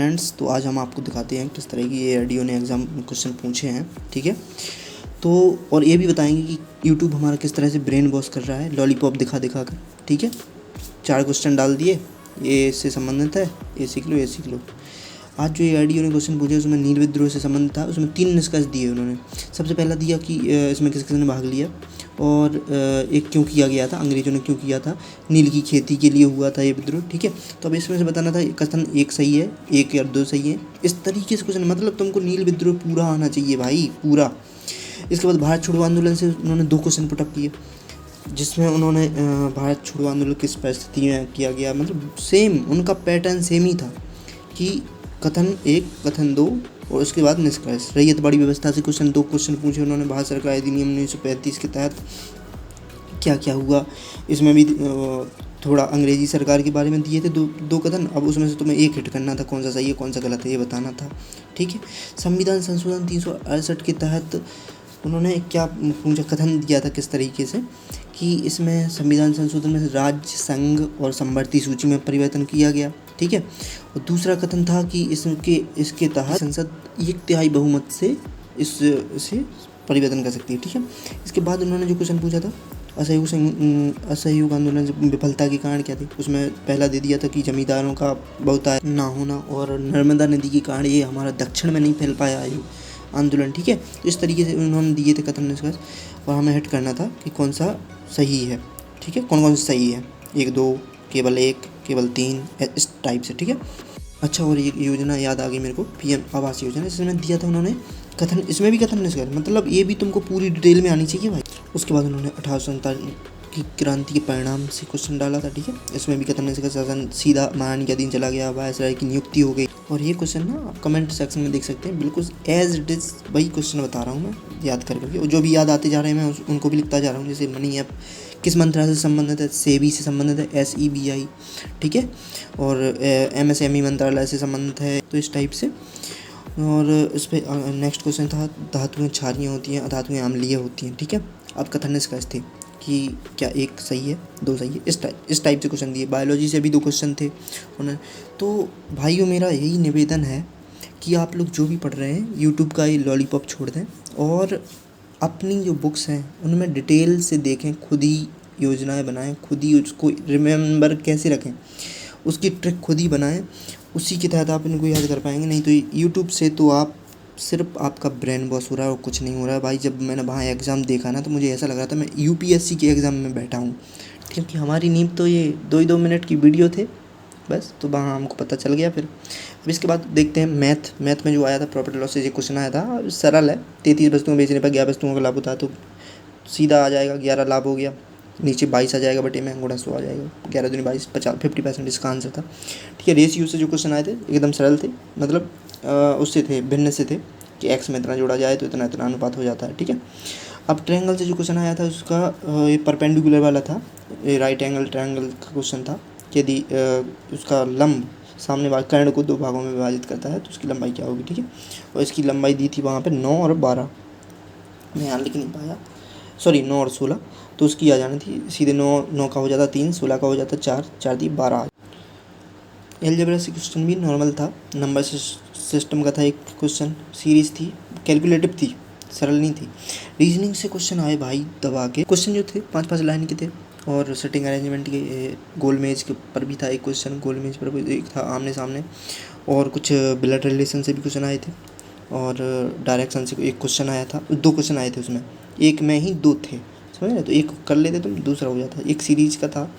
Friends, तो आज हम आपको दिखाते हैं किस तरह की ARDO ने एग्ज़ाम क्वेश्चन पूछे हैं। ठीक है, तो और ये भी बताएंगे कि यूट्यूब हमारा किस तरह से ब्रेन वॉश कर रहा है लॉलीपॉप दिखा दिखा कर। ठीक है, 4 क्वेश्चन डाल दिए, ये इससे संबंधित है, ये सीख लो, ये सीख लो। आज जो ARDO ने क्वेश्चन पूछे उसमें नील विद्रोह से संबंधित था। उसमें 3 निष्कर्ष दिए उन्होंने। सबसे पहला दिया कि इसमें किस किसने भाग लिया और एक क्यों किया गया था, अंग्रेज़ों ने क्यों किया था, नील की खेती के लिए हुआ था ये विद्रोह। ठीक है, तो अब इसमें से बताना था कथन 1 सही है, 1 या 2 सही है। इस तरीके से क्वेश्चन, मतलब तुमको नील विद्रोह पूरा आना चाहिए भाई, पूरा। इसके बाद भारत छोड़ो आंदोलन से उन्होंने 2 क्वेश्चन पुटअप किए, जिसमें उन्होंने भारत छोड़ो आंदोलन किस परिस्थिति में किया गया, मतलब सेम उनका पैटर्न सेम ही था कि कथन 1, कथन 2 और उसके बाद निष्कर्ष। रैयत बाड़ी व्यवस्था से क्वेश्चन 2 क्वेश्चन पूछे उन्होंने। भारत सरकार अधिनियम 1935 के तहत क्या क्या हुआ, इसमें भी थोड़ा अंग्रेजी सरकार के बारे में दिए थे दो कथन। अब उसमें से तुम्हें एक हिट करना था, कौन सा सही है कौन सा गलत है ये बताना था। ठीक है, संविधान संशोधन 368 के तहत उन्होंने क्या पूछा, कथन दिया था किस तरीके से कि इसमें संविधान संशोधन में राज्य, संघ और समवर्ती सूची में परिवर्तन किया गया। ठीक है, और दूसरा कथन था कि इसके तहत संसद 1/3 बहुमत से इसे परिवर्तन कर सकती है। ठीक है, इसके बाद उन्होंने जो क्वेश्चन पूछा था असहयोग आंदोलन से विफलता के कारण क्या थे, उसमें पहला दे दिया था कि जमींदारों का बहुतायत ना होना और नर्मदा नदी के कारण ये हमारा दक्षिण में नहीं फैल पाया है आंदोलन। ठीक है, तो इस तरीके से उन्होंने दिए थे कथन निष्कर्ष और हमें हिट करना था कि कौन सा सही है। ठीक है, कौन कौन सा सही है, 1, 2, केवल 1, केवल 3, इस टाइप से। ठीक है, अच्छा, और एक योजना याद आ गई मेरे को, PM आवास योजना, इसमें दिया था उन्होंने कथन, इसमें भी कथन निष्कर्ष, मतलब ये भी तुमको पूरी डिटेल में आनी चाहिए भाई। उसके बाद उन्होंने 1847 की क्रांति के परिणाम से क्वेश्चन डाला था। ठीक है, इसमें भी कथन निष्कर्ष, शासन सीधा महारानी के अधीन चला गया, वायसराय की नियुक्ति हो गई। और ये क्वेश्चन ना आप कमेंट सेक्शन में देख सकते हैं, बिल्कुल एज इट इज़ वही क्वेश्चन बता रहा हूँ मैं, याद करके। और जो भी याद आते जा रहे हैं मैं उनको भी लिखता जा रहा हूँ। जैसे मनी ऐप किस मंत्रालय से संबंधित है, सेबी से संबंधित है, SEBI। ठीक है, और MSME मंत्रालय से संबंधित है, तो इस टाइप से। और इस पर नेक्स्ट क्वेश्चन था, धातुएं क्षारीय होती हैं, अधातुएं अम्लीय होती हैं। ठीक है, अब कथन निष्कर्ष थे कि क्या 1 सही है, 2 सही है, इस टाइप से क्वेश्चन दिए। बायोलॉजी से भी 2 क्वेश्चन थे उन्हें। तो भाइयों, मेरा यही निवेदन है कि आप लोग जो भी पढ़ रहे हैं यूट्यूब का ये लॉलीपॉप छोड़ दें और अपनी जो बुक्स हैं उनमें डिटेल से देखें, खुद ही योजनाएं बनाएं, खुद ही उसको रिमेंबर कैसे रखें उसकी ट्रिक खुद ही बनाएं, उसी के तहत आप इनको याद कर पाएंगे। नहीं तो यूट्यूब से तो आप सिर्फ आपका ब्रेन वॉश हो रहा है और कुछ नहीं हो रहा है भाई। जब मैंने वहाँ एग्ज़ाम देखा ना तो मुझे ऐसा लग रहा था मैं UPSC के एग्ज़ाम में बैठा हूँ, क्योंकि हमारी नींव तो ये 2 मिनट की वीडियो थे बस, तो वहाँ हमको पता चल गया। फिर अब इसके बाद देखते हैं मैथ में जो आया था प्रॉफिट लॉस से ये क्वेश्चन आया था, सरल है। 33 वस्तुएं बेचने पर 11 वस्तुओं का लाभ होता है, तो सीधा आ जाएगा 11 लाभ हो गया, नीचे 22 आ जाएगा, बटे में गुणा 100 आ जाएगा, 11 दूनी 22, 50% इसका आंसर था। ठीक है, रेशियो से जो क्वेश्चन आए थे एकदम सरल थे, मतलब उससे थे, भिन्न से थे कि x में इतना जोड़ा जाए तो इतना इतना अनुपात हो जाता है। ठीक है, अब ट्रायंगल से जो क्वेश्चन आया था उसका ये परपेंडिकुलर वाला था, ये राइट एंगल ट्रायंगल का क्वेश्चन था। यदि उसका लंब सामने वाले कर्ण को 2 भागों में विभाजित करता है तो उसकी लंबाई क्या होगी। ठीक है, और इसकी लंबाई दी थी वहाँ पे 9 और 12, मैं यहाँ लिख नहीं पाया, सॉरी 9 और 16, तो उसकी आ जानी थी सीधे 9 का हो जाता 3, 16 का हो जाता 4, 4 दी 12। एलजेब्रा से क्वेश्चन भी नॉर्मल था, नंबर सिस्टम का था एक क्वेश्चन, सीरीज थी, कैलकुलेटिव थी, सरल नहीं थी। रीजनिंग से क्वेश्चन आए भाई दबा के, क्वेश्चन जो थे 5-5 लाइन के थे, और सेटिंग अरेंजमेंट के गोल मेज के पर भी था एक क्वेश्चन, गोल मेज पर एक था आमने सामने, और कुछ ब्लड रिलेशन से भी क्वेश्चन आए थे, और डायरेक्शन से एक क्वेश्चन आया था, 2 क्वेश्चन आए थे उसमें, एक में ही 2 थे, समझ रहे, तो एक कर लेते तो दूसरा हो जाता, एक सीरीज का था।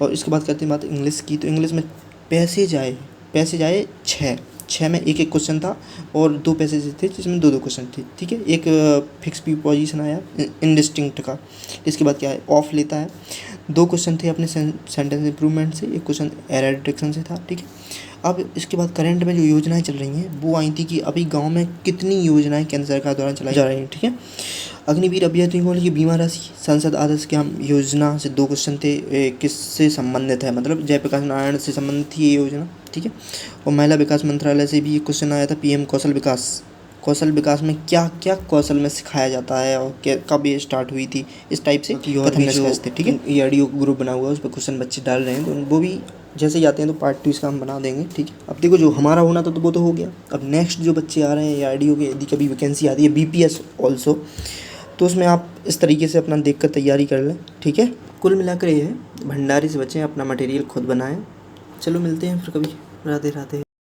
और इसके बाद करते हैं बात इंग्लिश की, तो इंग्लिश में पैसेज आए 6 में एक क्वेश्चन था और 2 पैसेज थे जिसमें 2 क्वेश्चन थे। ठीक है, एक फिक्स प्रीपोजिशन आया इंडिस्टिंक्ट का, इसके बाद क्या है ऑफ लेता है, 2 क्वेश्चन थे अपने सेंटेंस इंप्रूवमेंट से, एक क्वेश्चन एरर डिटेक्शन से था। ठीक है, अब इसके बाद करंट में जो योजनाएं चल रही हैं वो आई थी कि अभी गांव में कितनी योजनाएं केंद्र सरकार द्वारा चलाई जा रही हैं। ठीक है, अग्निवीर अभ्यर्थियों के लिए बीमा राशि, संसद आदर्श की हम योजना से 2 क्वेश्चन थे, किससे संबंधित है, मतलब जयप्रकाश नारायण से संबंधित थी ये योजना। ठीक है, और महिला विकास मंत्रालय से भी एक क्वेश्चन आया था, PM कौशल विकास कौशल विकास में क्या क्या कौशल में सिखाया जाता है और कब ये स्टार्ट हुई थी, इस टाइप से कथन निष्कर्ष थे। ठीक है, ये ऑडियो ग्रुप बना हुआ है, उस पर क्वेश्चन बच्चे डाल रहे हैं, तो वो भी जैसे ही आते हैं तो पार्ट 2 इसका हम बना देंगे। ठीक है, अब देखो जो हमारा होना था तो वो तो हो गया। अब नेक्स्ट जो बच्चे आ रहे हैं या ऑडियो के यदि कभी वैकेंसी आती है BPS ऑल्सो, तो उसमें आप इस तरीके से अपना देख कर तैयारी कर लें। ठीक है, कुल मिलाकर ये है, भंडारी से बचें, अपना मटेरियल खुद बनाएं। चलो मिलते हैं फिर कभी। राधे राधे।